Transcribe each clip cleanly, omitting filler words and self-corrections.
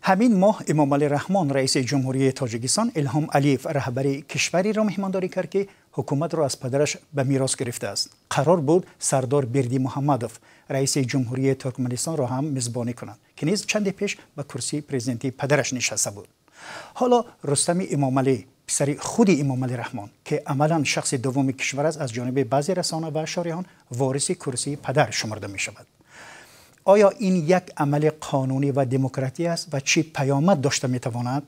همین ماه امامعلی رحمان رئیس جمهوری تاجیکستان الهام علیف رهبر کشوری را مهمانداری کرد که حکومت را از پدرش به میراث گرفته است. قرار بود سردار بردی محمدوف رئیس جمهوری ترکمنستان را هم میزبانی کنند که نیز چند پیش به کرسی پرزیدنتی پدرش نشسته بود. حالا رستم امامعلی پسر خود امامعلی رحمان که عملا شخص دوم کشور است از جانب بعضی رسانه و شارحان وارث کرسی پدر شمرده می شود. آیا این یک عمل قانونی و دموکراتی است و چه پیامد داشته می تواند؟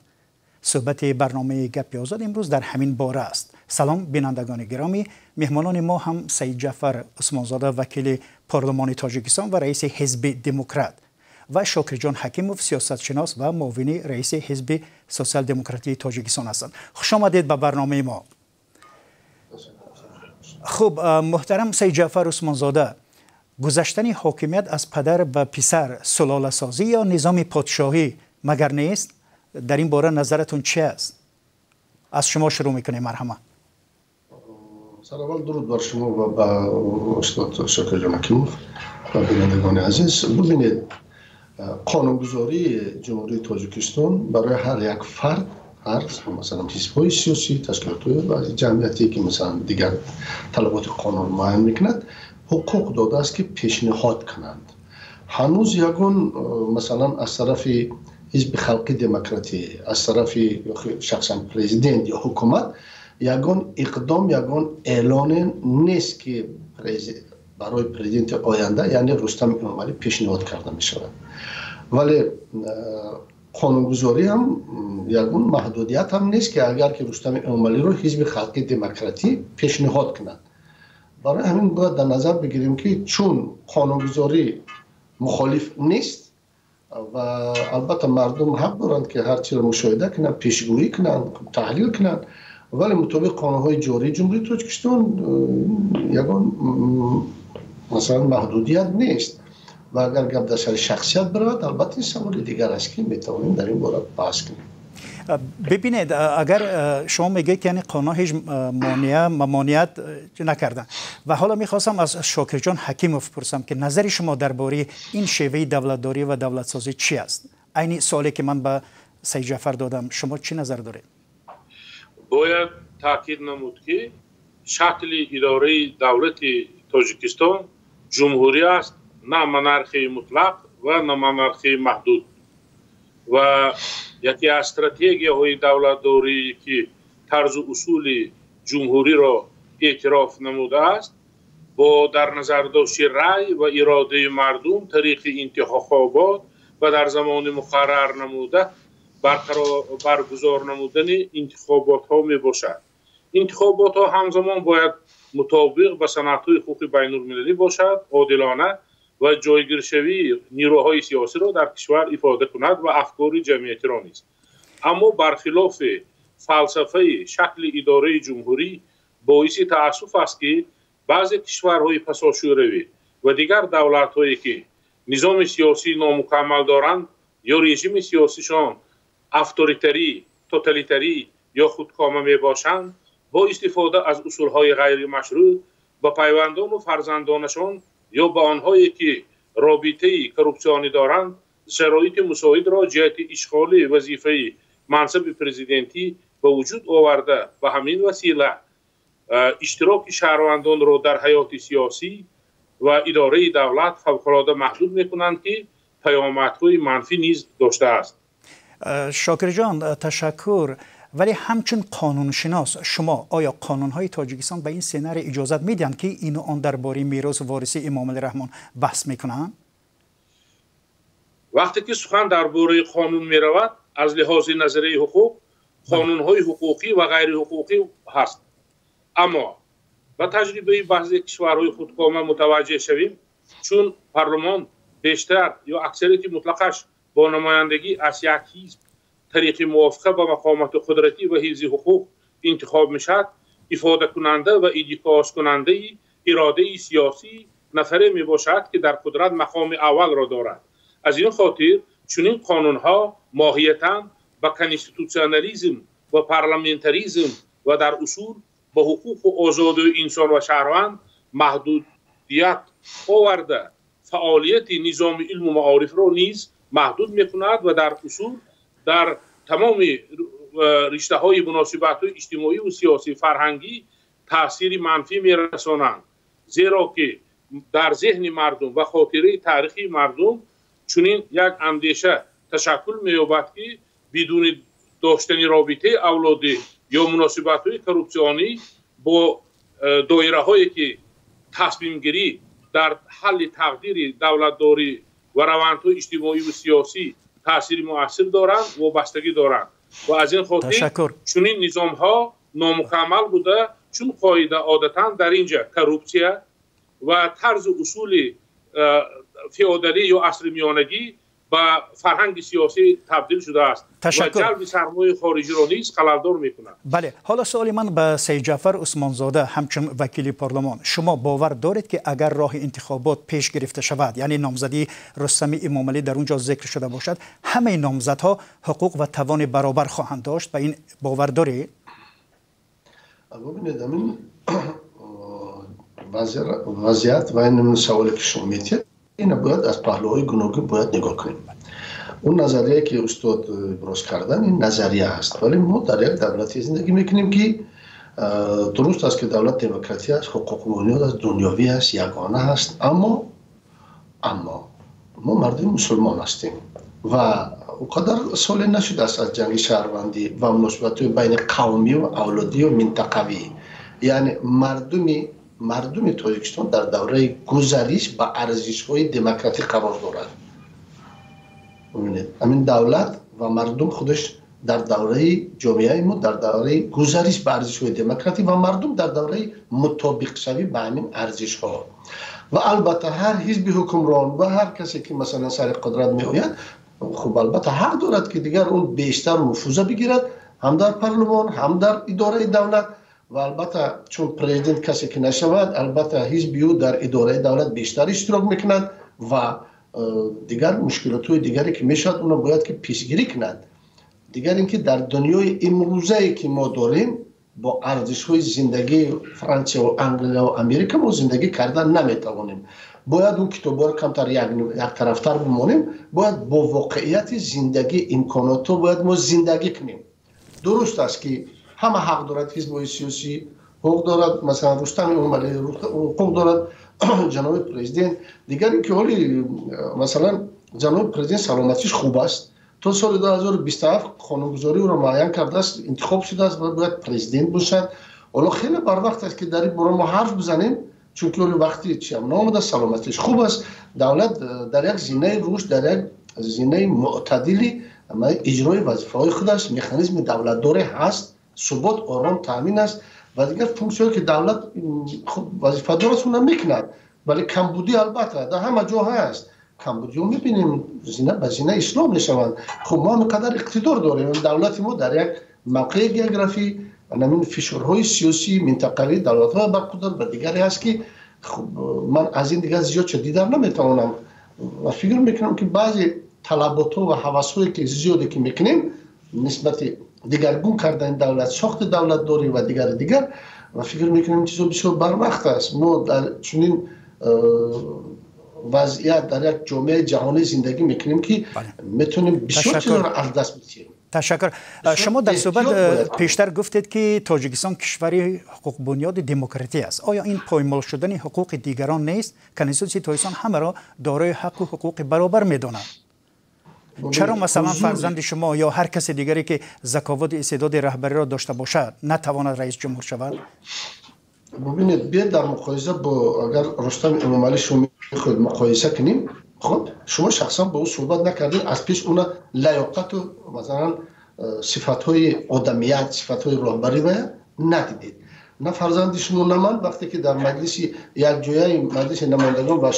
صحبت برنامه گپ آزاد امروز در همین باره است. سلام بینندگان گرامی، مهمانان ما هم سید جعفر عثمانزاده وکیل پارلمان تاجیکستان و رئیس حزب دموکرات و شاکرجان حکیموف سیاستشناس و معاون رئیس حزب سوسیال دموکراتی تاجیکستان هستند. خوش آمدید به برنامه ما. خب محترم سید جعفر عثمانزاده، گذشتن حاکمیت از پدر به پسر سلاله سازی یا نظام پادشاهی مگر نیست؟ در این باره نظرتون چی است؟ از شما شروع میکنیم. مرحبا. سلام، درود بر شما و به استاد شاکرجان حکیموف و بینندگان عزیز. ببینید، قانونگذاری جمهوری تاجیکستان برای هر یک فرد، مثلا حزب‌های سیاسی، تشکیلات و جمعیتی که مثلا دیگر طلبات قانون معین میکند حقوق داده است که پیشنهاد کنند. هنوز یگان مثلا از طرف حزب خلقی دموکراتی، از طرف شخصا پرزیدنت یا حکومت یگان اقدام، یگان اعلان نیست که برای پرزیدنت آینده یعنی رستم امامعلی پیشنهاد کرده می شود. ولی قانونگذاری هم یگان محدودیت هم نیست که اگر که رستم امامعلی رو حزب خلقی دموکراتی پیشنهاد کنند. برای همین باید در نظر بگیریم که چون قانونگذاری مخالف نیست و البته مردم حق دارند که هر چیز را مشاهده کنند، پیشگویی کنند، تحلیل کنند، ولی مطابق قانون‌های جاری جمهوری تاجیکستان یگان مثلا محدودیت نیست و اگر گپ در سر شخصیت برود البته سوال دیگر است که میتوانیم در این باره بحث کنیم. ببینید، اگر شما میگید که یعنی قانون هیچ ممانعت نکردن و حالا میخواستم از شاکرجان حکیموف پرسم که نظر شما درباره این شیوه دولتداری و دولت سازی چی است؟ عین سوالی که من به سید جعفر دادم، شما چی نظر دارید؟ باید تاکید نمود که شکل اداره دولت تاجیکستان جمهوری است، نه منارخی مطلق و نه منارخی محدود. و یکی از استراتژی‌های دولتداری که طرز اصول جمهوری را اعتراف نموده است با در نظر داشت رأی و اراده مردم طریق انتخابات و در زمان مقرر نموده برگزار نمودن انتخابات ها می باشد. انتخابات ها همزمان باید مطابق به سنت‌های حقوق بین المللی باشد، عادلانه و جایگیرشوی نیروهای سیاسی را در کشور افاده کند و افکار جمعیتی را نیست. اما برخلاف فلسفه شکل اداره جمهوری باعث تأسف است که بعضی کشورهای پساشوروی و دیگر دولت‌هایی که نظام سیاسی نامکمل دارند یا رژیم سیاسیشان اتوریتری، توتالیتری یا خودکامه می باشند، با استفاده از اصولهای غیر مشروع با پیوندان و فرزندانشان یا با آنهایی که رابطه کروپسیونی دارند شرایط مساعد را جهت اشغال وظیفه منصب پرزیدنتی به وجود آورده و همین وسیله اشتراک شهروندان را در حیات سیاسی و اداره دولت فوق‌العاده محدود می‌کنند که پیامدهای منفی نیز داشته است. شاکر جان، تشکر. ولی همچون قانونشناس شما آیا قانون‌های تاجیکستان به این سناریو اجازه میدن که اینو آن درباره میراث وارثی امامعلی رحمان بحث میکنن؟ وقتی که سخن درباره قانون میرود از لحاظ نظریه حقوق قانون‌های حقوقی و غیر حقوقی هست، اما با تجربه بعضی کشورهای خودکامه متوجه شویم چون پارلمان بیشتر یا اکثریت مطلقش با نمایندگی از یک حزب طریق موافقه با مقامات قدرتی و حفظ حقوق انتخاب میشد، افاده کننده و ایدیکاس کننده اراده سیاسی نفره می باشد که در قدرت مقام اول را دارد. از این خاطر چنین قانون ها ماهیتاً با کانستیتوسیونالیسم و پارلمانتریسم و در اصول با حقوق و آزادی انسان و شهروند محدودیت آورده فعالیت نظام علم و معارف را نیز محدود میکند و در اصول در تمام رشته های مناسبات اجتماعی و سیاسی فرهنگی تاثیر منفی میرسانند، زیرا که در ذهن مردم و خاطره تاریخی مردم چنین یک اندیشه تشکل می‌یابد که بدون داشتن رابطه اولادی یا مناسبت‌های کرپسیونی با دایره هایی که تصمیم گیری در حل تقدیر دولتداری و روندهای اجتماعی و سیاسی تاثیر مؤثر دارند و وابستگی دارند و از این خاطر چنین نظام ها نامکمل بوده، چون قاعده عادتا در اینجا کرپسیا و طرز اصول فئودالی یا عصر میانگی با فرهنگ سیاسی تبدیل شده است و جلب سرمایه خارجی را نیز خللدار می‌کند. بله، حالا سوال من به سید جعفر عثمانزاده همچون وکیل پارلمان، شما باور دارید که اگر راه انتخابات پیش گرفته شود، یعنی نامزدی رستم امامعلی در اونجا ذکر شده باشد، همه نامزدها حقوق و توان برابر خواهند داشت؟ به این باور دارید؟ ببینید، این وضعیت و این سوالی که شما می‌پرسید این باید از پهلوهای گوناگون باید نگاه کنیم. اون نظریه که استاد ابراز کردن این نظریه هست، ولی ما در یک دولتی زندگی میکنیم که درست است که دولت دموکراتی است، حقوق بنیاد است، دنیوی است، یگانه است، اما ما مردم مسلمان هستیم و اونقدر سال نشده است از جنگ شهروندی و مناسبت بین قومی و اولادی و منطقوی. یعنی مردم تاجیکستان در دوره گذریش با ارزش‌های دموکراتیک قرار دارد. ببینید، همین دولت و مردم خودش در دوره جامعه ما در دوره گذریش با ارزش‌های دموکراتیک و مردم در دوره مطابق شوی با همین ارزش‌ها. و البته هر حزب حکمران و هر کسی که مثلا سر قدرت می‌آید، خب البته حق دارد که دیگر اون بیشتر نفوذ بگیرد، هم در پارلمان هم در اداره دولت. و البته چون پرزیدنت کسی که نشود، البته حزبیو در اداره دولت بیشتر اشتراک میکنند و دیگر مشکلات های دیگری که میشد اونا باید که پیشگیری کنند. دیگر اینکه در دنیای امروزه که ما داریم با ارزش های زندگی فرانسه و انگلیس و امریکا ما زندگی کردن نمیتوانیم. باید اون کتابا رو کمتر یک طرفتر بمانیم، باید با واقعیت زندگی امکانات رو باید ما زندگی کنیم. درست است که همه حق دارد، حزب‌های سیاسی حقوق دارد، مثلا رستم امامعلی حقوق دارد، جناب پرزیدنت. دیگر اینکه حالی مثلا جناب پرزیدنت سلامتیش خوب است، تا سال 2027 قانونگذاری او را معین کرده است، انتخاب شده است و باید پرزیدنت باشد. حالا خیلی بر وقت است که در این باره ما حرف بزنیم، چون که وقتی چی هم نامده سلامتیش خوب است. دولت در یک زینه رشد، در یک زینه معتدلی اجرای وظیفه‌های خودش، مکانیزم دولتداری هست، ثبات آرام تامین است و دیگر فونکسیونی که دولت وظیفه دارست اون میکند. ولی کمبودی البته در همه جا هست. کمبودی رو میبینیم، زینه به زینه اسلام نشوند. خب ما اینقدر اقتدار داریم، دولت ما در یک موقع گئوگرافی و همین فشارهای سیاسی منطقوی دولت‌های برخوردار و دیگری هست که خب من از این دیگه زیاد چه دیدن نمیتوانم و فکر میکنم که بعضی طلبات و هوس‌هایی که زیادی که میکنیم نسبت دیگرگون کردن دولت، ساخت دولت داری و دیگر و فکر میکنیم چیزا بسیار بر وقت است. ما در چنین وضعیت در یک جامعه جهانی زندگی میکنیم که میتونیم بسیار چیزا را از دست بدیم. تشکر. شما در صحبت پیشتر گفتید که تاجیکستان کشوری حقوق بنیاد دموکراتی است. آیا این پایمال شدن حقوق دیگران نیست؟ کنستیتوسیون تاجیکستان همه را دارای حق و حقوق برابر میداند. چرا مثلا فرزند شما یا هر کس دیگری که ذکاوت استعداد رهبری را داشته باشد نتواند رئیس جمهور شود؟ ببینید، بیاید در مقایسه با اگر رستم امامعلی شما خود مقایسه کنیم، خب شما شخصا با او صحبت نکردید، از پیش اون لیاقت و مثلا صفات‌های آدمیت، صفات‌های رهبری و ندیدید. نه فرزند شما نه من وقتی که در مجلس یک جایه مجلس نمایندگان و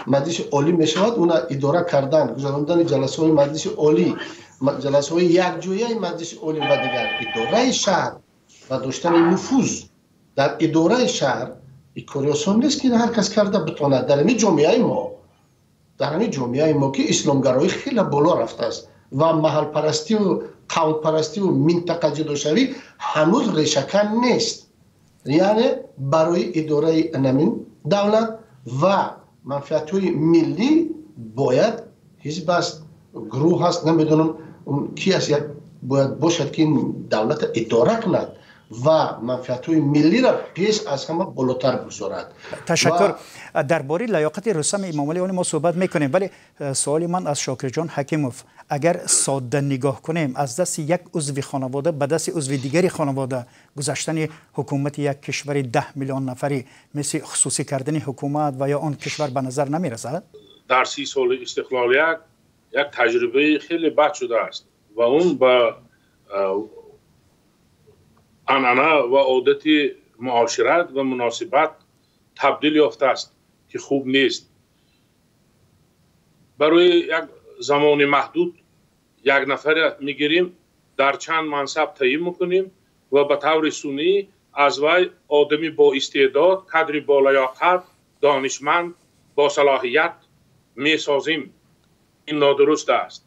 مجلس عالی میشود، اون اداره کردن، گذراندن جلسه های مجلس عالی، جلسه های یک جایه مجلس عالی و دیگر اداره شهر و داشتن نفوذ در اداره شهر این کاری آسان نیست که هر کس کرده بتواند. در همین جامعه ما که اسلامگرایی خیلی بالا رفته است و محل پرستی و قوم پرستی و منطقه جداشوی هنوز ریشه‌کن نیست. یعنی برای اداره نمین دولت و منفعت‌های ملی باید حزب است، گروه است، نمیدونم اون کی است، یک باید باشد که این دولت اداره کند و منفعت‌های ملی را پیش از همه بالاتر بگذارد. تشکر. درباره لیاقت رستم امامعلی ما صحبت میکنیم، ولی سوال من از شاکر جان حکیموف، اگر ساده نگاه کنیم از دست یک عضو خانواده به دست عضو دیگری خانواده گذاشتن حکومت یک کشور 10 میلیون نفری مثل خصوصی کردن حکومت و یا آن کشور به نظر نمی رسد؟ در 30 سال استقلالیت یک تجربه خیلی بد شده است و اون به عنعنه و عادت معاشرت و مناسبت تبدیل یافته است که خوب نیست. برای یک زمان محدود یک نفر میگیریم، در چند منصب تعیین میکنیم و به طور سنی از وی آدمی با استعداد، کادری با لیاقت، دانشمند، با صلاحیت میسازیم. این نادرست است.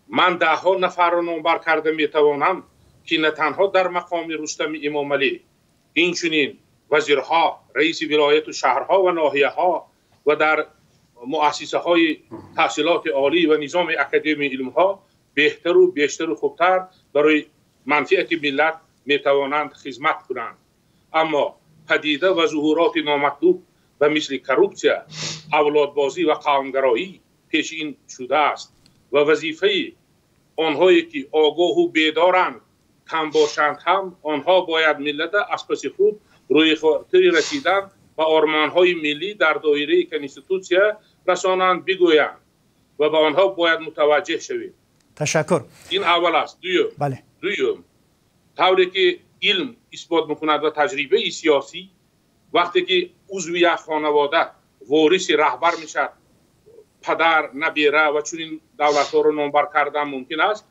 من 10 نفر را نامبر کرده میتوانم که نه تنها در مقام رستم امامعلی، اینچنین وزیرها، رئیس ولایت و شهرها و ناحیه ها و در مؤسسه های تحصیلات عالی و نظام اکادمی علم ها بهتر و بیشتر و خوبتر برای منفعت ملت میتوانند خدمت کنند. اما پدیده و ظهورات نامطلوب و مثل کروپسیا، اولادبازی و قومگرایی پیشین شده است و وظیفه آنهایی که آگاه و بیدارند کم باشند هم آنها باید ملت از پس خود روی خاطر رسیدن و آرمانهای ملی در دایره کنستیتوسیا رسانند بگویند و به آنها باید متوجه شویم. تشکر. این اول است. دویم طوری که علم اثبات میکند و تجربه سیاسی، وقتی که عضو یک خانواده وارث رهبر میشد، پدر نبیره و چنین دولت‌ها رو نامبر کردن ممکن است،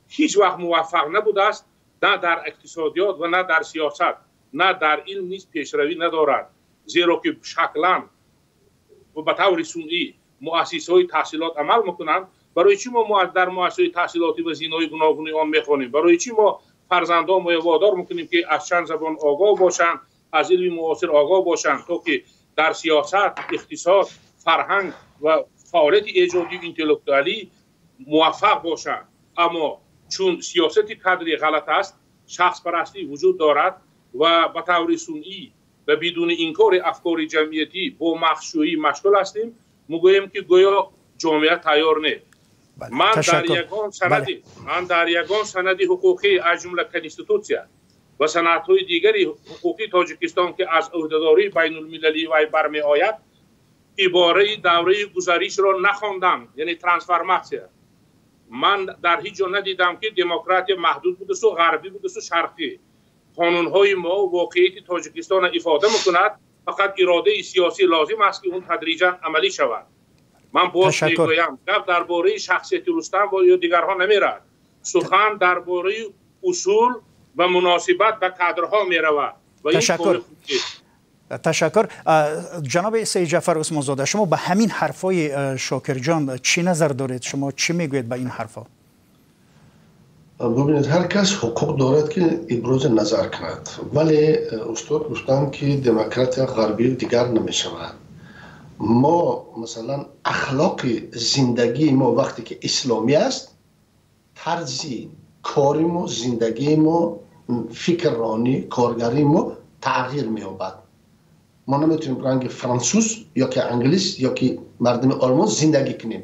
هیچ وقت موفق نبوده است، نه در اقتصادیات و نه در سیاست، نه در علم نیز پیشروی ندارد، زیرا که شکلاً و به طور سنی مؤسسه‌های تحصیلات عمل میکنند. برای چی ما در مؤسسه تحصیلاتی و زینای گوناگون آن میخوانیم؟ برای چی ما فرزندان ما وادار میکنیم که از چند زبان آگاه باشند، از علم معاصر آگاه باشند تا که در سیاست، اقتصاد، فرهنگ و فعالیت ایجادی اینتלקتوالی موفق باشند؟ اما چون سیاست کادری غلط است، شخص پرستی وجود دارد و به طور سنی و بدون انکار افکار جمعیتی با مخشویی مشغول هستیم، میگوییم که گویا جامعه تیار نه. من در یگان سند حقوقی از جمله کنستیتوسیا و سندهای دیگری حقوقی تاجیکستان که از عهدهداری بین المللی و برمی آید، عباره دوره گذشته را نخواندم، یعنی ترانسفورماسیا. من در هیچ جا ندیدم که دموکراسی محدود بوده و غربی بوده و شرقی. قانون‌های ما واقعیت تاجیکستان افاده میکند، فقط اراده سیاسی لازم است که اون تدریجا عملی شود. من باز میگویم گپ درباره شخصیت رستم و یا دیگرها نمیرد، سخن درباره اصول و مناسبت به کادرها میرود. تشکر. جناب سید جعفر عثمان زاده، شما به همین حرفای شاکر جان چی نظر دارید؟ شما چی میگوید به این حرفا؟ ببینید، هر کس حقوق دارد که ابراز نظر کند، ولی استاد گفتن که دموکراسی غربی دیگر نمی شود. ما مثلا اخلاق زندگی ما وقتی که اسلامی است، طرز کاری ما، زندگی ما، فکرانی، کارگری ما تغییر می یابد. ما نمیتونیم رنگ فرانسوس یا که انگلیس یا که مردم آلمان زندگی کنیم،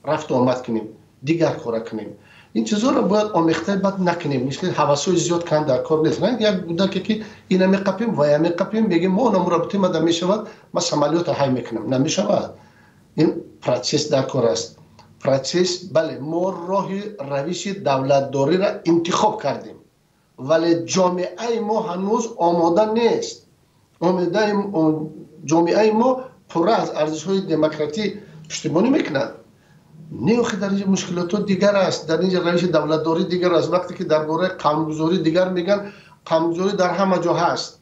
رفت و آمد کنیم، دیگر کار کنیم. این چیزا رو باید آمیخته بد نکنیم. مثل حواسای زیاد کن در کار نیست. نه یک بودن که اینا میقپیم و یا میقپیم بگیم ما اونم رابطه ما میشود، ما عملیات های میکنم، نمیشود. این پروسس در کار است. پروسس، بله، ما راه روش دولتداری را انتخاب کردیم، ولی جامعه ما هنوز آماده نیست. جامعه ما پر از ارزش‌های دموکراتی پشتیبانی میکند. نیوخی در اینجا مشکلات دیگر است، در اینجا روش دولتداری دیگر است. وقتی که درباره قانونگذاری دیگر میگن، قانونگذاری در همه جا هست،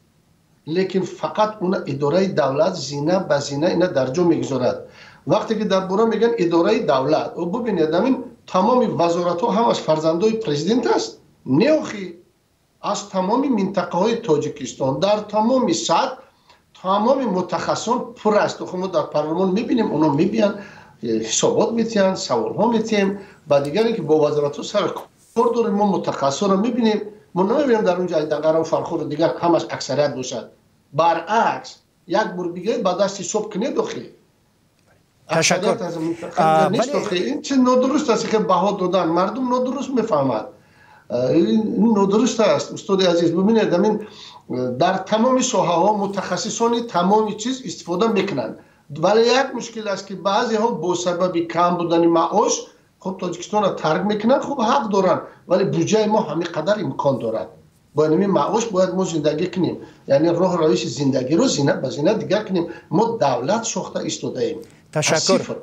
لیکن فقط اون اداره دولت زینه به زینه اینا در جا میگذارد. وقتی که درباره میگن اداره دولت، و ببینید همین تمام وزارت ها هم از فرزندای پرزیدنت است. نیوخی از تمام منطقه های تاجیکستان در تمام سطح تمام متخصصان پر است. خب ما در پارلمان میبینیم اونا میبینن حسابات میتین، سوال ها میتیم. بعد دیگه که با وزارت سر کار داریم، ما متخصصان رو میبینیم. ما نمیبینیم در اونجا دغدغه و فرخور دیگه همش اکثریت باشد. برعکس یک بار دیگه بعد دست صبح کنه داخلی تشکر. این چه نادرست است که بها دادن مردم نادرست میفهمد. این نادرست است استاد عزیز. ببینید همین در تمام ساحه ها متخصصان تمام چیز استفاده میکنند، ولی یک مشکل است که بعضی ها با سبب کم بودن معاش خب تاجیکستان را ترک میکنن. خب حق دارن، ولی بودجه ما همین قدر امکان دارد. با این معاش باید ما زندگی کنیم، یعنی راه روش زندگی رو زینت به زینت دیگر کنیم. ما دولت ساخته ایستاده ایم. تشکر.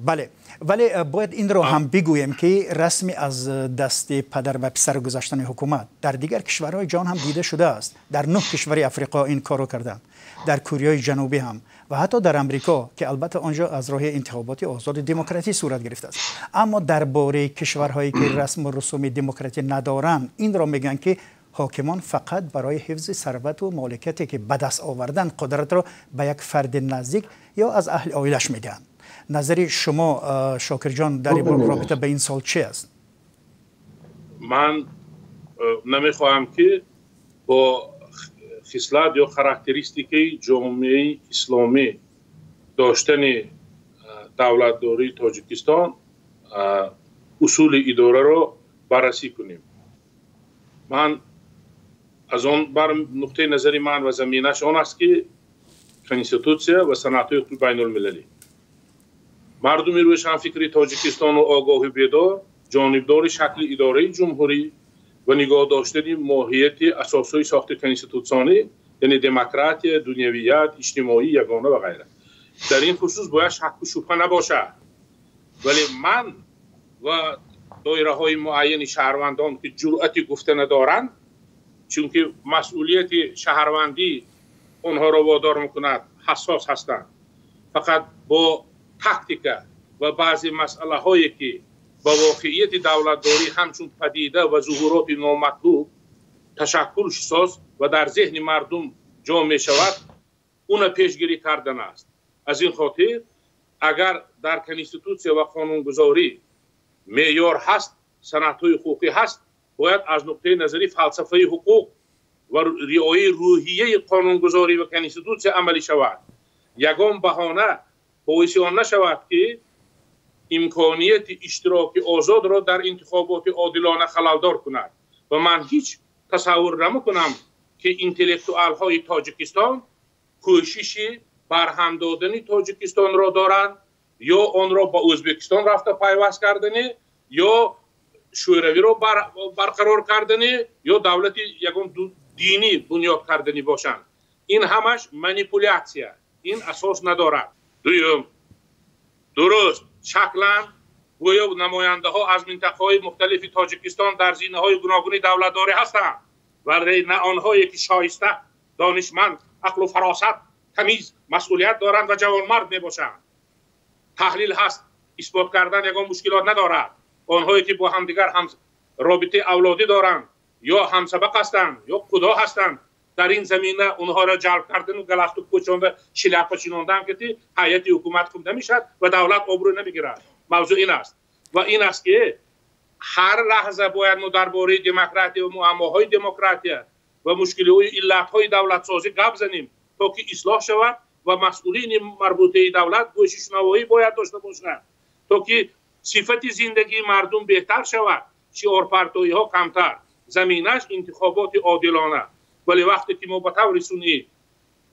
بله، ولی باید این رو هم بگویم که رسمی از دست پدر و پسر گذاشتن حکومت در دیگر کشورهای جهان هم دیده شده است. در 9 کشور افریقا این کارو کردند، در کره جنوبی هم و حتی در امریکا که البته آنجا از راه انتخابات آزاد دموکراتی صورت گرفته است. اما درباره کشورهایی که رسم و رسوم دموکراتی ندارند این را میگن که حاکمان فقط برای حفظ ثروت و مالکیتی که به دست آوردن قدرت را به یک فرد نزدیک یا از اهل عائلش میدن. نظر شما شاکر جان در رابطه به این سال چی است؟ من نمیخواهم که با خصلت یا خاراکتریستیکی جامعه اسلامی داشتن دولتداری تاجیکستان اصول اداره را بررسی کنیم. من از آن بر نقطه نظر من و زمینش آن است که کنستیتوسیا و سنت‌های حقوق بین المللی مردمی روشنفکری تاجیکستان و آگاه و بیدار جانبدار شکل اداره جمهوری و نگاه داشتن ماهیت اساسی ساخت کنستیتوسیونی، یعنی دموکراسی، دنیویت، اجتماعی، یگانه و غیره. در این خصوص باید شک و شبهه نباشد. ولی من و دایره های معین شهروندان که جرأت گفته ندارند، چون که مسئولیت شهروندی آنها را وادار میکند حساس هستند، فقط با تاکتیکا و بعضی مسئله هایی که با واقعیت دولتداری همچون پدیده و ظهورات نامطلوب تشکل ساز و در ذهن مردم جا می شود، اون پیشگیری کردن است. از این خاطر اگر در کنستیتوسیا و قانونگذاری معیار هست، سنت‌های حقوقی هست، باید از نقطه نظری فلسفه حقوق و رعایت روحیه قانونگذاری و کنستیتوسیا عملی شود. یگان بهانه باعث آن نشود که امکانیت اشتراک آزاد را در انتخابات عادلانه خللدار کند. و من هیچ تصور نمیکنم که انتلکتوال های تاجیکستان کوشش برهم دادن تاجیکستان را دارند یا آن را با ازبکستان رفته پیوست کردن یا شوروی را برقرار کردن یا دولت یگان دینی بنیاد کردنی باشند. این همش مانیپولیاسیه، این اساس ندارد. دویم، درست شکلا گویا نماینده ها از منطقه های مختلف تاجیکستان در زینه های گوناگون دولتداری هستند، ولی نه آنهایی که شایسته، دانشمند، عقل و فراست، تمیز، مسئولیت دارند و جوانمرد می باشند. تحلیل هست، اثبات کردن یگان مشکلات ندارد. آنهایی که با همدیگر هم رابطه اولادی دارند یا همسبق هستند یا خدا هستند، در این زمینه اونها را جلب کردن و گلخت و کوچاندن شلپ چیناندن که هیئت حکومت خوب نمیشد و دولت آبرو نمیگیرد. موضوع این است و این است که هر لحظه باید ما درباره دموکراسی و معماهای دموکراسی و مشکلات علت‌های دولت سازی گپ زنیم تا که اصلاح شود و مسئولین مربوطه دولت گوش شنوایی باید داشته باشند تا که صفت زندگی مردم بهتر شود، شعارپرتویی ها کمتر، زمینش انتخابات عادلانه. ولی وقتی که ما به طور سنی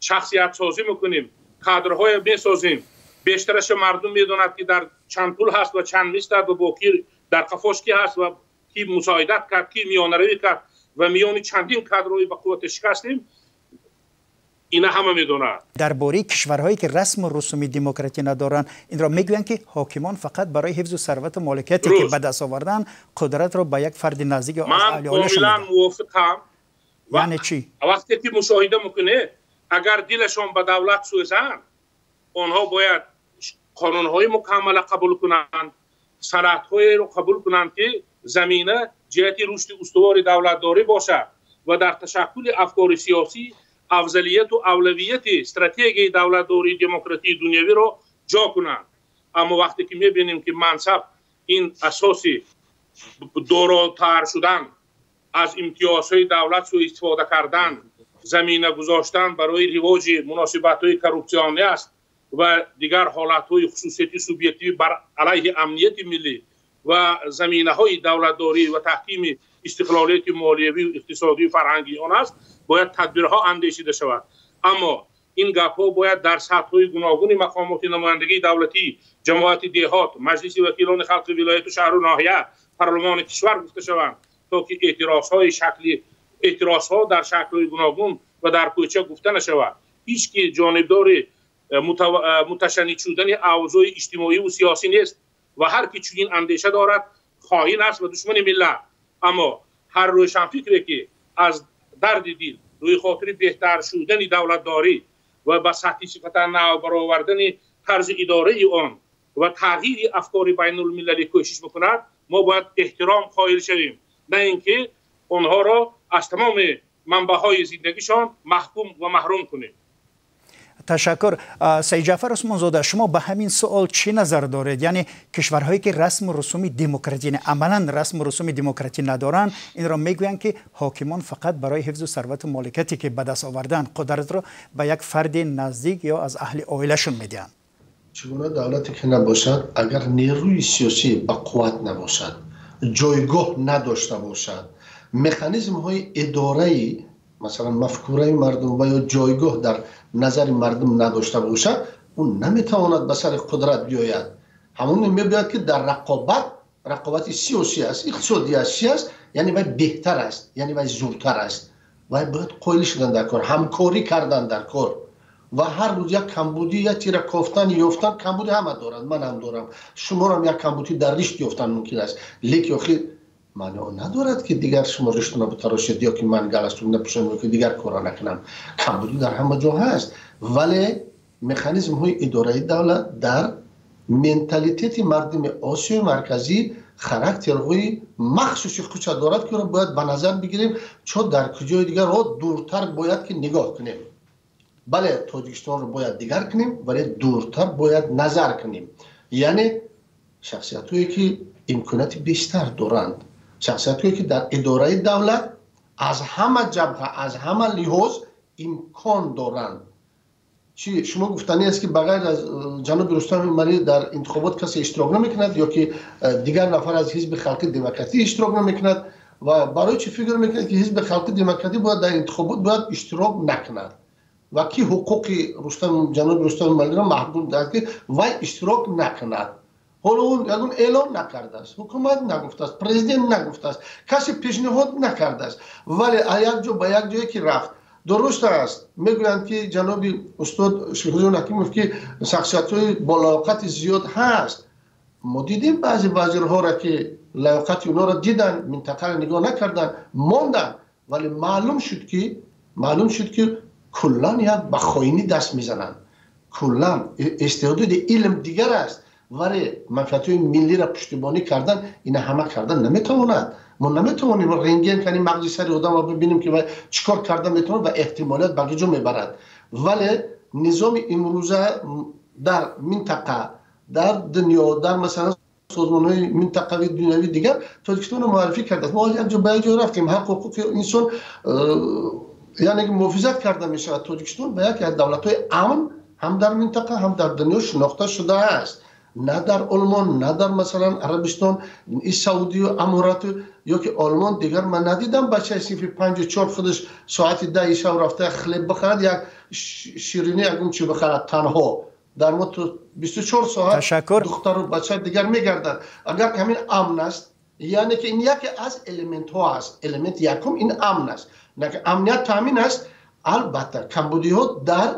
شخصیت سازی میکنیم، کادرهای میسازیم، بیشترش مردم میدوند که در چند پول هست و چند میست و با کی در قفاش کی هست و کی مساعدت کرد، کی میانروی کرد و میانی چندین کادرهای به قوت شکستیم، اینا همه میدونند. درباره کشورهایی که رسم و رسوم دموکراتی ندارند این را میگویند که حاکمان فقط برای حفظ ثروت و مالکیتی که به دست آوردن قدرت را به یک فرد نزدیک از اهل عائلش میدن. من کاملا موافقم. یعنی چی؟ وقتی که مشاهده میکنه اگر دلشان به دولت سوزن، آنها باید قانونهای مکمل قبول کنند، سندهای رو قبول کنند که زمینه جهت رشد استوار دولتداری باشد و در تشکل افکار سیاسی افضلیت و اولویت استراتژی دولتداری دموکراسی دنیوی رو جا کنند. اما وقتی که میبینیم که منصب این اساسی دوراتر شدن از امتیازهای دولت سوء استفاده کردن، زمینه گذاشتن برای رواج مناسبت‌های کروپسیونی است و دیگر حالت‌های خصوصیتی سوبیکتیو بر علیه امنیت ملی و زمینه‌های دولتداری و تحکیم استقلالیت مالیوی و اقتصادی و فرهنگی آن است، باید تدبیرها اندیشیده شود. اما این گپ‌ها باید در سطح‌های گوناگون مقامات نمایندگی دولتی، جماعت دهات، مجلس وکیلان خلق ولایت و شهر و ناحیه، پارلمان کشور گفته شوند تا که اعتراضها در شکل‌های گوناگون و در کوچه گفته نشود. هیچ که جانبدار متشنج شدن اوضاع اجتماعی و سیاسی نیست و هر کی چنین اندیشه دارد خائن است و دشمن ملت. اما هر روشنفکری که از درد دل روی خاطر بهتر شدن دولتداری و به سطح صفت نو برآوردن طرز اداره آن و تغییر افکار بین المللی کوشش میکند، ما باید احترام قائل شویم، نه اینکه آنها را از تمام منبعهای زندگیشان محکوم و محروم کنیم. تشکر. سید جعفر عثمان زاده، شما به همین سوال چی نظر دارید؟ یعنی کشورهایی که رسم و رسوم دموکراسی، عملا رسم و رسوم دموکراسی ندارند، این را میگویند که حاکمان فقط برای حفظ ثروت و مالکیتی که به دست آوردن قدرت را به یک فرد نزدیک یا از اهل عائله‌شون میدن. چگونه دولتی که نباشد، اگر نیروی سیاسی با قوت نباشد، جایگاه نداشته باشد، مکانیزم های اداره‌ای مثلا مفکوره مردم و یا جایگاه در نظر مردم نداشته باشد، اون نمیتواند به سر قدرت بیاید. همون میباید که در رقابت سیاسی است، اقتصادی است، یعنی باید بهتر است، یعنی باید زورتر است و باید قائل شدن در کار، همکاری کردن در کار و هر روز یک کمبودی یا تیر کافتن یافتن، کمبودی همه دارند، من هم دارم، شما هم یک کمبودی در رشت یافتن ممکن است، لیک آخر معنی ندارد که دیگر شما رشتون بتراشید یا که من گلستون نپوشم که دیگر کارا نکنم. کمبودی در همه جا هست، ولی مکانیزم های اداره دولت در منتالیتیت مردم آسیای مرکزی خاراکترهای مخصوصی خودش دارد که رو باید به نظر بگیریم، چون در کجای دیگر رو دورتر باید که نگاه کنیم. بله تاجیکستان رو باید دیگر کنیم، ولی دورتر باید نظر کنیم. یعنی شخصیت هایی که امکانات بیشتر دارند، شخصیت هایی که در اداره دولت از همه جبهه، از همه لحاظ امکان دارند. شما گفتنی است که بغیر از جناب رستم ملی در انتخابات کسی اشتراک نمیکند یا که دیگر نفر از حزب خلق دموکراسی اشتراک نمیکند و برای چی فکر میکند که حزب خلق دموکراسی باید در انتخابات باید اشتراک نکند و کی حقوق جناب رستم ملی را محدود دارد که وای اشتراک نکند. حالا اون اعلام نکرده است، حکومت نگفته است، پرزیدنت نگفته است، کسی پیشنهاد نکرده است، ولی یک جا به یک جایی که رفت. درست است، میگویند که جناب استاد شیخ حکیموف که شخصیت‌های با لیاقت زیاد هست. ما دیدیم بعضی وزیرها را که لیاقت اونا را دیدن، منطقه را نگاه نکردن، ماندن، ولی معلوم شد که کلا یک به خائنی دست میزنند. کلا استعداد علم دیگر است، ولی منفعت‌های ملی را پشتیبانی کردن، این همه کردن نمیتواند. ما نمیتونیم رنگین کنیم مغز سر آدم و ببینیم که چیکار کرده میتونه و احتمالات به جا میبرد. ولی نظام امروزه در منطقه، در دنیا، در مثلا سازمان‌های منطقوی دنیوی دیگر تاجیکستان رو معرفی کرده. ما یک جا به جا رفتیم، حقوق انسان یعنی که محافظت کرده میشه. تاجیکستان به یک از دولت‌های امن هم در منطقه هم در دنیا شناخته شده است. نه در آلمان، نه در مثلا عربستان، سعودی و امارات یا که آلمان دیگر من ندیدم بچه صفر 54 خودش ساعت 10 شب رفته خلب بخرد، یک شیرینی اگه چی بخرد تنها در مدت 24 ساعت دختر و بچه دیگر میگردن. اگر همین امن است، یعنی که این یکی از الیمنت ها است. الیمنت یکم این امن است، نه که امنیت تامین است. البته کمبودی ها در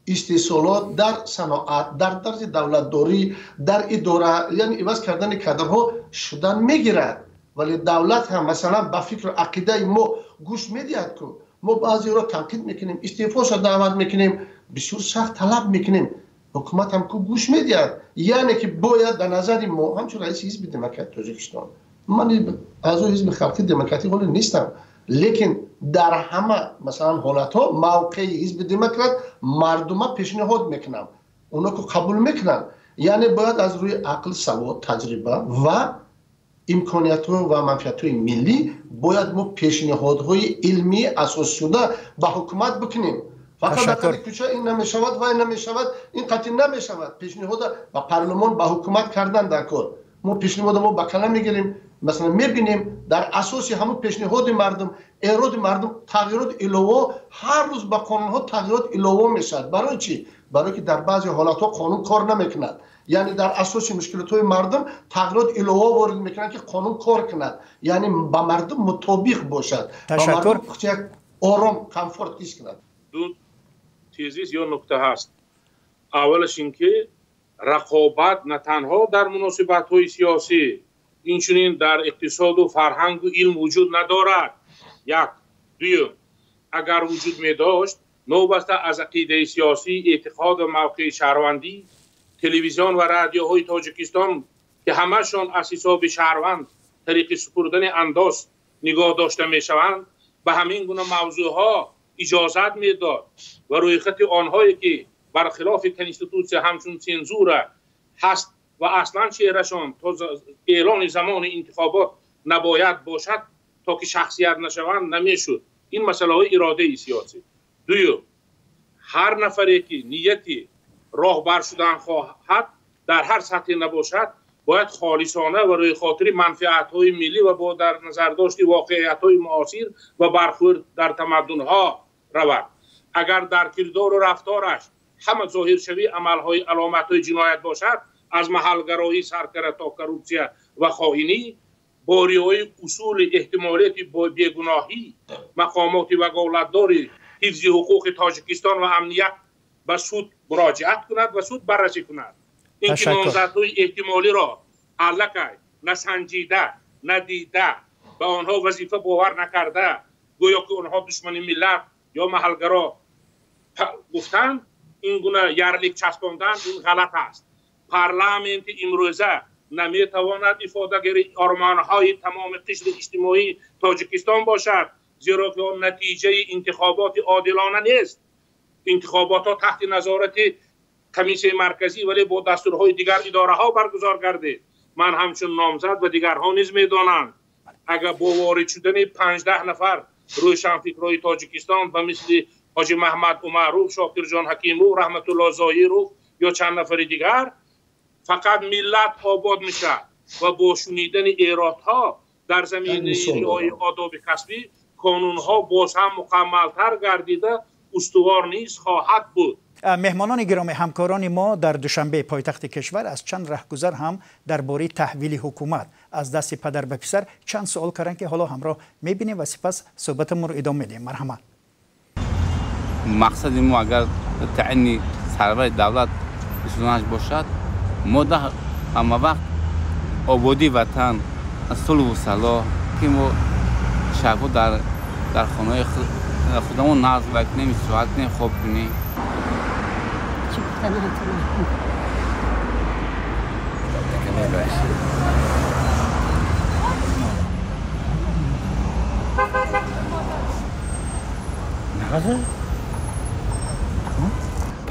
استحصالات، در صنعت، در طرز دولتداری، در اداره، یعنی عوض کردن کادرها شدن میگیرد. ولی دولت هم مثلا با فکر و عقیده ما گوش میدهد که ما بعضی را تنقید میکنیم، استعفاش دعوت میکنیم، بسیار سخت طلب میکنیم، حکومت هم که گوش میدهد. یعنی که باید در نظر ما، همچون رئیس حزب دموکرات تاجیکستان، من از حزب خلق دموکراسی نیستم، لیکن در همه مثلا حالت ها موقع حزب دموکرات مردم پیشنهاد میکنم اونا که قبول میکنن یعنی باید از روی عقل سواد تجربه و امکانیت ها و منفعت های ملی باید ما پیشنهادهای علمی اساس شده به حکومت بکنیم فقط در کوچه این نمیشود و این نمیشود این قطعی نمیشود پیشنهاد و پارلمان به حکومت کردن در کار ما پیشنهاد ما به کلام میگیریم مثلا میبینیم در اساس همون پیشنهاد مردم اراد مردم تغییرات علاوه هر روز با قانون ها تغییرات علاوه میشد برای چی برای که در بعضی حالات ها قانون کار نمیکند یعنی در اساس مشکلات های مردم تغییرات علاوه وارد میکنند که قانون کار کند یعنی با مردم مطابق باشد تشکر یک آرام کامفورت ایست کند دو تیزیس یا نکته هست اولش اینکه رقابت نه تنها در مناسبت های سیاسی اینچنین در اقتصاد و فرهنگ و علم وجود ندارد یک دوم اگر وجود می داشت نوبسته از عقیده سیاسی اعتقاد و موقع شهروندی تلویزیون و رادیوهای تاجیکستان که همهشان از حساب شهروند طریق سپردن انداز نگاه داشته می شوند به همین گونه موضوع ها اجازت می داد و روی خط آنهایی که برخلاف کنستیتوسی همچون سنزور هست و اصلا چهرهشان تا اعلان زمان انتخابات نباید باشد تا که شخصیت نشوند نمیشد این مسئله های اراده سیاسی دوم هر نفری که نیتی راهبر شدن خواهد در هر سطح نباشد باید خالصانه و روی خاطر منفعت های ملی و با در نظر داشت واقعیت های معاصر و برخورد در تمدن ها رود اگر در کردار و رفتارش همه ظاهر شوی عمل های علامت های جنایت باشد از محلگرایی سرکره تا کروپسیا و خائنی باریای اصول احتمالیت بیگناهی مقامات وکالتدار حفظ حقوق تاجیکستان و امنیت به سود مراجعت کند و سود بررسی کند اینکه نامزدهای احتمالی را علکه نسنجیده ندیده به آنها وظیفه باور نکرده گویا که آنها دشمن ملت یا محلگرا گفتند این گونه یرلیک چسباندن این غلط است پارلمانت امروزه نمیتواند افاده‌گری آرمان‌های تمام قشر اجتماعی تاجیکستان باشد زیرا که نتیجه انتخابات عادلانه نیست انتخابات ها تحت نظارت کمیسیون مرکزی ولی با دستورهای دیگر اداره ها برگزار گردید من همچون نامزد و دیگرها نیز میدانند اگر با وارد شدن 15 نفر روشنفکرای تاجیکستان و مثل حاجی محمد عمرو شاکر جان حکیمو رحمت الله زایرو یا چند نفر دیگر فقط ملت آباد میشه و با شنیدن ایرادها در زمینه رعایت آداب کسبی قانونها باز هم مکملتر گردیده استوار نیست خواهد بود. مهمانان گرامی همکاران ما در دوشنبه پایتخت کشور از چند رهگذر هم درباره تحویل حکومت از دست پدر به پسر چند سوال کردند که حالا همراه میبینیم و سپس صحبتمون رو ادامه میدیم. مرحمت. مقصد ما اگر تعیین سرور دولت سنج باشد ما در همه وقت آبادی وطن صلح و صلاح که ما شبو در خانه خودمون نظم کنیم ساعت کنیم خواب کنیم چی گفتن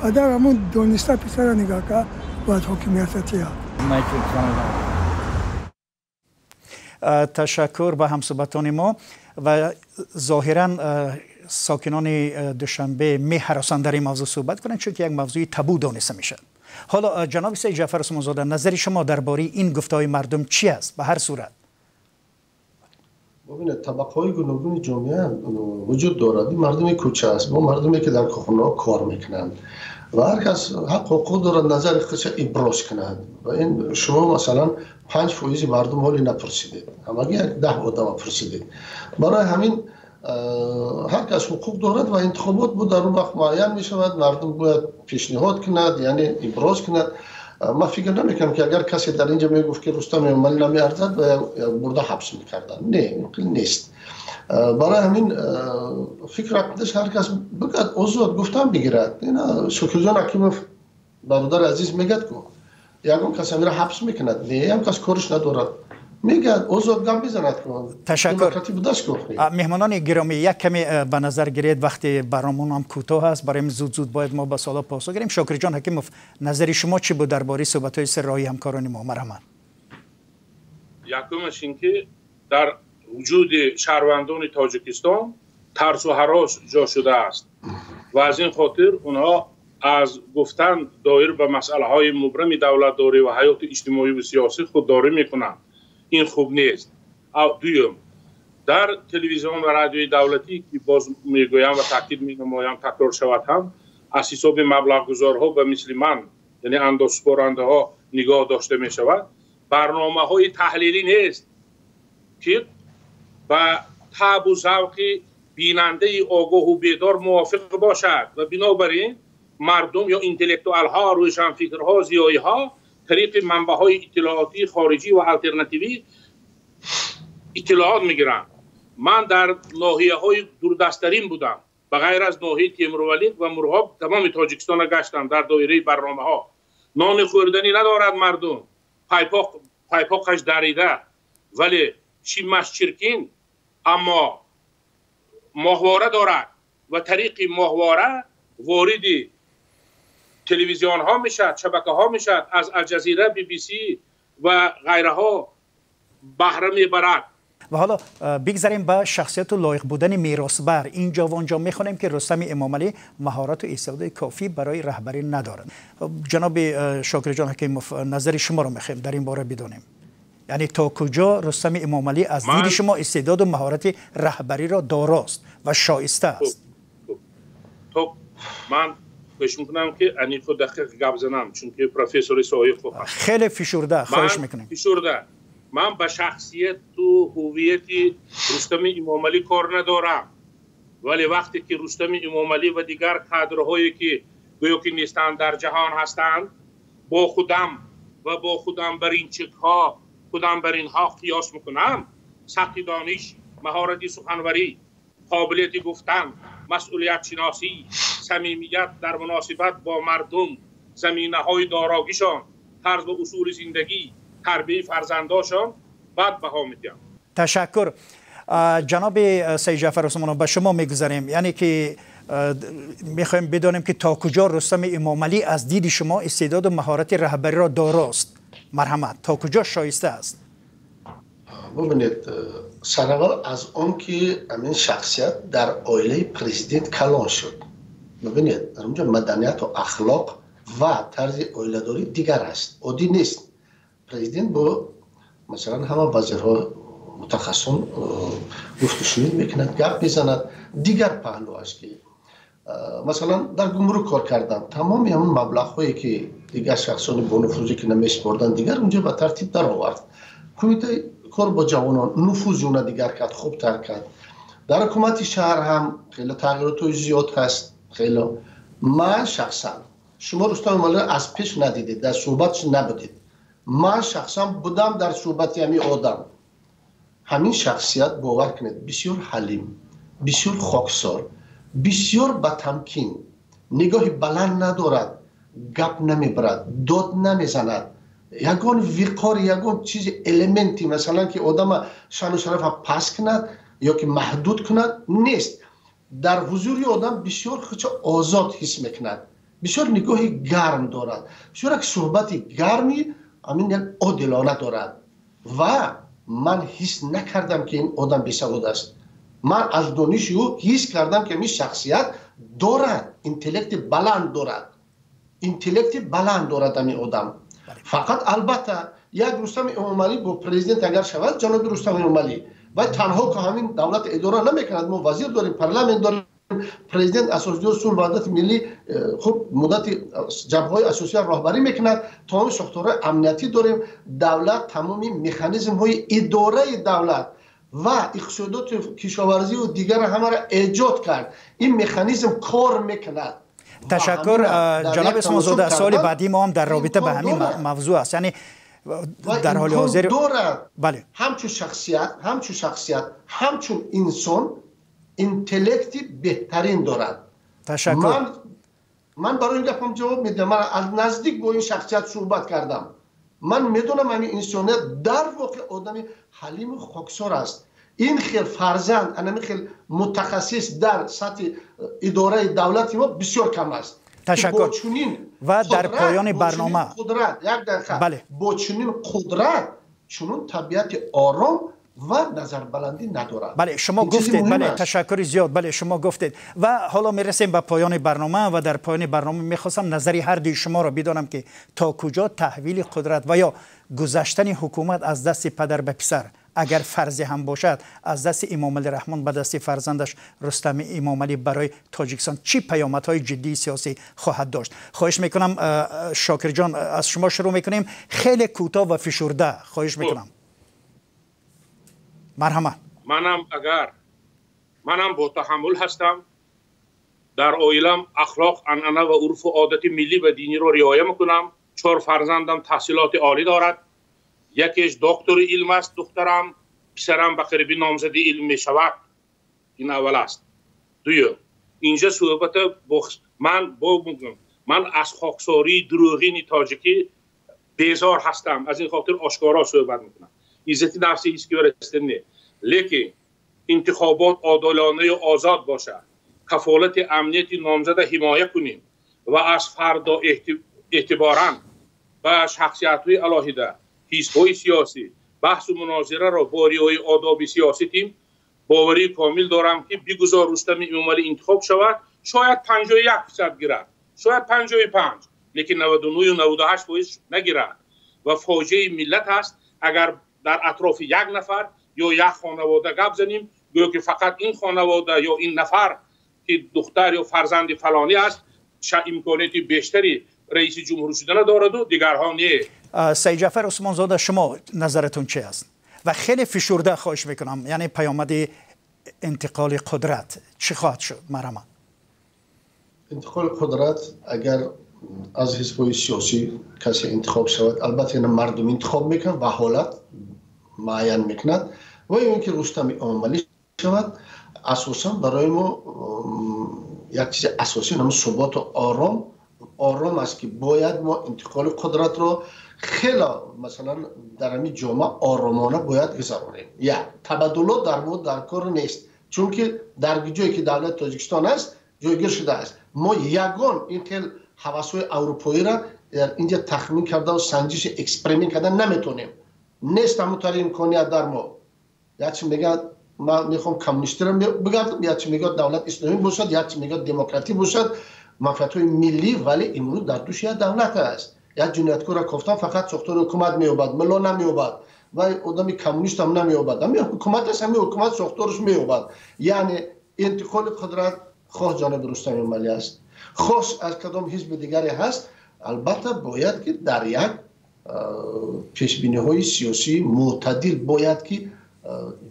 پدر همون دونسته پسر را نگاه که باید حکمیت چیه تشکر به همصحبتان ما و ظاهرا ساکنان دوشنبه می هراسان در این موضوع صحبت کنند چون که یک موضوع تابو دانسته میشه. حالا جناب سید جعفر عثمانزاده نظر شما درباره این گفته‌های مردم چی است به هر صورت؟ ببینید طبقه‌های گوناگون جامعه وجود دارد. این مردم کوچه است با مردمی که در کارخانه‌ها کار میکنند و هر کس حق حقوق دارد نظر خودش ابراز کند و این شما مثلا 5% مردم حالی نپرسیدید اما یک 10 آدم پرسیدید برای همین هر کس حقوق دارد و انتخابات بود در اون وقت معین می شود مردم باید پیشنهاد کند یعنی ابراز کند ما فکر نمیکنم که اگر کسی در اینجا میگفت که رستم عمل نمیارزد و برده حبس میکردن نه نیست برای همین فکر اقدش هر کس بگد آزاد گفتن بگیرد اینا شکر جان حکیموف برادر عزیز میگد که یکم کسی میره حبس میکند نه هم کس کارش ندارد میگه آزاد گام بزند کن. تشکر. بدش مهمانان گرامی، یک کمی به نظر گیرید وقتی برامون هم کوتاه است، برای زود باید ما به سوال پاسخ گیریم. شاکر جان حکیموف، نظر شما چی بود درباره صحبت‌های سه راهی همکاران ما؟ مرحمت. یکمش این که در وجود شهروندان تاجیکستان ترس و هراس جا شده است و از این خاطر اونها از گفتن دایر به مسئله های مبرم دولتداری و حیات اجتماعی و سیاسی خودداری میکنند. این خوب نیست. دوم، در تلویزیون و رادیوی دولتی که باز میگویم و تاکید مینمایم تکرار شود هم از حساب مبلغ گذارها به مثل من، یعنی اندازه‌سپارنده ها نگاه داشته می شود. برنامه های تحلیلی نیست که با طبع و ذوق بیننده آگاه و بیدار موافق باشد و بنابراین مردم یا انتلکتوال ها، روشنفکرها، زیایی ها طریق منبع های اطلاعاتی خارجی و الटरनेटिव्ی اطلاعات میگیرند. من در ناحیه های دوردستترین بودم، بغیر از ناحیه تیمورولید و مرغاب تمام تاجیکستان گشتم در دایره برنامه ها. نان خوردنی ندارد مردم، پایپاقش دریده ولی شیمش چرکین، اما ماهواره دارد و طریق ماهواره وارد تلویزیون ها میشد، شبکه ها میشد، از الجزیره، بی بی سی و غیره ها بهره میبرد. و حالا بگذاریم به شخصیت و لایق بودن میراثبر. اینجا و اونجا میخونیم که رستم امامعلی مهارت و استعداد کافی برای رهبری ندارد. جناب شاکر جان حکیموف، نظر شما رو میخوایم در این باره بدونیم. یعنی تا کجا رستم امامعلی از دید شما استعداد و مهارت رهبری را داراست و شایسته است؟ من فکر میکنم که انی خود دقیق گپ زنم، چون که پروفسور سایه خوب هست. خیلی فشرده، خواهش میکنیم. من به شخصیت و هویت رستم امامعلی کار ندارم، ولی وقتی که رستم امامعلی و دیگر کادرهایی که گویا که نیستند در جهان هستند با خودم بر این چک‌ها خودم بر اینها قیاس میکنم، سطح دانش، مهارت سخنوری، قابلیت گفتن، مسئولیت شناسی، صمیمیت در مناسبت با مردم، زمینه‌های داراگیشان، طرز و اصول زندگی، تربیت فرزنداشان بعد بها میدم. تشکر. جناب سید جعفر عثمانی، به شما میگذاریم. یعنی که میخوایم بدانیم که تا کجا رستم امامعلی از دید شما استعداد و مهارت رهبری را داراست. مرحمت، تا کجا شایسته است؟ ببینید، سرول از اون که این شخصیت در عائله پرزیدنت کلان شد. ببینید در اونجا مدنیت و اخلاق و طرز عائله‌داری دیگر است، عادی نیست. پرزیدنت با مثلا همه وزیرها متخصصون گفت و شنود میکند، گپ میزند. دیگر پهلوش که مثلا در گمرک کار کردن، تمام همون مبلغ هایی که دیگر شخصان با نفوذی که نمیسپردن دیگر اونجا به ترتیب در آورد. کمیته کار با جوانان نفوذ اون دیگر کرد، خوب تر کرد. در حکومت شهر هم خیلی تغییرات زیاد هست. خیلی من شخصا، شما رستم امامعلی از پیش ندیدید، در صحبتش نبودید. من شخصا بودم در صحبت همین آدم. همین شخصیت باور کنید بسیار حلیم، بسیار خاکسار، بسیار با تمکین، نگاهی بلند ندارد، گپ نمیبرد، داد نمیزند. یگان وقار، یگان چیز المنتی مثلا که آدم شان و شرف پس کند یا که محدود کند نیست. در حضور آدم بسیار خودش آزاد حس میکند، بسیار نگاهی گرم دارد، بسیار یک صحبتی گرمی، همین یک عادلانه دارد. و من حس نکردم که این آدم بی‌سواد است. من از دانش او حس کردم که این شخصیت دارد، اینتלקت بلند دارد، اینتלקت بلند دارد این آدم. فقط البته یک رستم امامعلی با پرزیدنت اگر شود، جناب رستم امامعلی و تنها که همین دولت اداره نمیکند. ما وزیر داریم، پارلمان داریم، پرزیدنت اساسدار صلح و وحدت ملی خب مدت جبهه‌های اساسی راهبری میکند. تمام ساختارهای امنیتی داریم. دولت تمامی مکانیزم های اداره دولت و اقتصادات کشاورزی و دیگر همه را ایجاد کرد. این مکانیزم کار میکند. تشکر. جناب اسماعیل زاده، سوال بعدی ما هم در رابطه به همین موضوع است. یعنی در حال حاضر دارد. بله. همچون شخصیت همچون انسان اینتלקتی بهترین دارد. تشکر. من برای این گپم جواب میدم. من از نزدیک با این شخصیت صحبت کردم. من میدونم همین انسانیت در واقع آدم حلیم خاکسار است. این خیل فرزند، این خیل متخصص در سطح اداره دولتی ما بسیار کم است. تشکر. و در پایان برنامه با چنین قدرت چنین طبیعت آرام و نظر بلندی ندارد. بله شما گفتید، بله تشکر زیاد، بله شما گفتید و حالا میرسیم به پایان برنامه و در پایان برنامه میخواستم نظری هر دوی شما را بدانم که تا کجا تحویل قدرت و یا گذشتن حکومت از دست پدر به پسر اگر فرضی هم باشد از دست امام علی رحمان به دست فرزندش رستم امام علی برای تاجیکستان چی پیامدهای جدی سیاسی خواهد داشت؟ خواهش میکنم شاکر جان از شما شروع میکنیم، خیلی کوتاه و فشرده خواهش میکنم. مرحمت. منم با تحمل هستم. در عائلم اخلاق، عنعنه و عرف و عادت ملی و دینی رو رعایت میکنم. 4 فرزندم تحصیلات عالی دارد. یکیش دکتر علم است دخترم، پسرم به قربی نامزد علم می شود. این اول است. دوم اینجا صحبت من از خاکساری دروغین تاجیکی بیزار هستم، از این خاطر آشکارا صحبت میکنم. عزت نفسی هیچ کی برسته نه، لیکن انتخابات عادلانه و آزاد باشه، کفالت امنیت نامزد حمایت کنیم و از فردا اعتباراً با شخصیت‌های الهیده حزب‌های سیاسی بحث و مناظره را با رعایت آداب سیاسی تیم باوری کامل دارم که بگذار رستم امام علی انتخاب شود. شاید 51% گیرد، شاید 55، لیکن 99 و 98% نگیرد و فاجعه ملت است اگر در اطراف یک نفر یا یک خانواده گپ زنیم گویا که فقط این خانواده یا این نفر که دختر یا فرزند فلانی است امکانات بیشتری رئیس جمهور شدن دارد و دیگرها نه. سید جعفر عثمان زاده شما نظرتون چه است؟ و خیلی فشرده خواهش میکنم، یعنی پیامد انتقال قدرت چی خواهد شد؟ مرحبا. انتقال قدرت اگر از حزب‌های سیاسی کسی انتخاب شود، البته این مردم انتخاب میکنن و حالت معین میکند و اینکه رستم امام علی شود، اساسا برای ما یک چیز اساسی نام ثبات و آرام است که باید ما انتقال قدرت رو خیلی مثلا در همین جامعه آرامانه باید گذرانیم. یا تبادلات در بود در کار نیست، چون که در جایی که دولت تاجیکستان است جایگیر شده است. ما یگان این خیلی حواسای اروپایی را اینجا تخمین کرده و سنجش اکسپریمنت کردن نمیتونیم. نیست همونطور امکانیت در ما. یا چی میگه من میخوام کمونیستی را بگردم، یا چی میگه دولت اسلامی باشد، یا چی میگه دموکراتی باشد، منفعت‌های ملی، ولی این در دوش یک دولت است. یک جنایتکار را گفتم فقط ساختار حکومت میوبد، ملا نمیوبد و آدمی کمونیست هم نمیوبد، همین حکومت است، همین حکومت ساختارش میوبد. یعنی انتقال قدرت خواه جانب رستم امام علی است، خاص از کدام حزب دیگری هست، البته باید که در یک پیشبینی‌های سیاسی معتدل باید که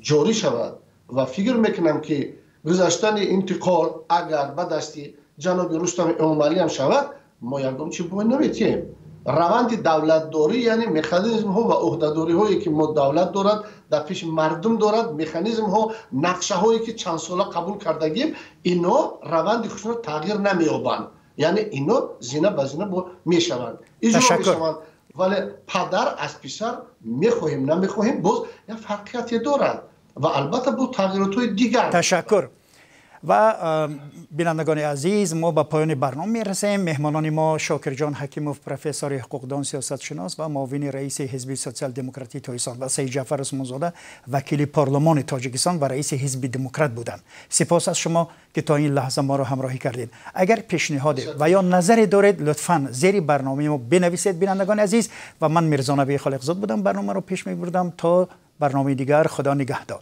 جاری شود و فکر میکنم که گذشتن انتقال اگر به دستی جناب رستم امام علی هم شود، ما یکم چی باید نمیتیم. روند دولت داری یعنی مکانیزم ها و عهده‌داری هایی که ما دولت دارد در پیش مردم دارد، مکانیزم ها نقشه هایی که چند ساله قبول کردگیم، اینا روند خودشون تغییر نمی‌یابند، یعنی اینا زینه به زینه میشوند اجرا میشوند. ولی پدر از پسر میخواهیم نمیخواهیم باز یک فرقیتی دارد و البته با تغییرات های دیگر. تشکر. و بینندگان عزیز ما به پایان برنامه میرسیم. مهمانان ما شاکر جان حکیموف پروفسور حقوقدان سیاست شناس و معاون رئیس حزب سوسیال دموکراتی تاجیکستان و سید جعفر عثمان زاده وکیل پارلمان تاجیکستان و رئیس حزب دموکرات بودند. سپاس از شما که تا این لحظه ما را همراهی کردید. اگر پیشنهاد و یا نظری دارید لطفاً زیر برنامه ما بنویسید بینندگان عزیز. و من میرزا نبی خالقزاد بودم، برنامه رو پیش میبردم. تا برنامه دیگر، خدا نگهدار.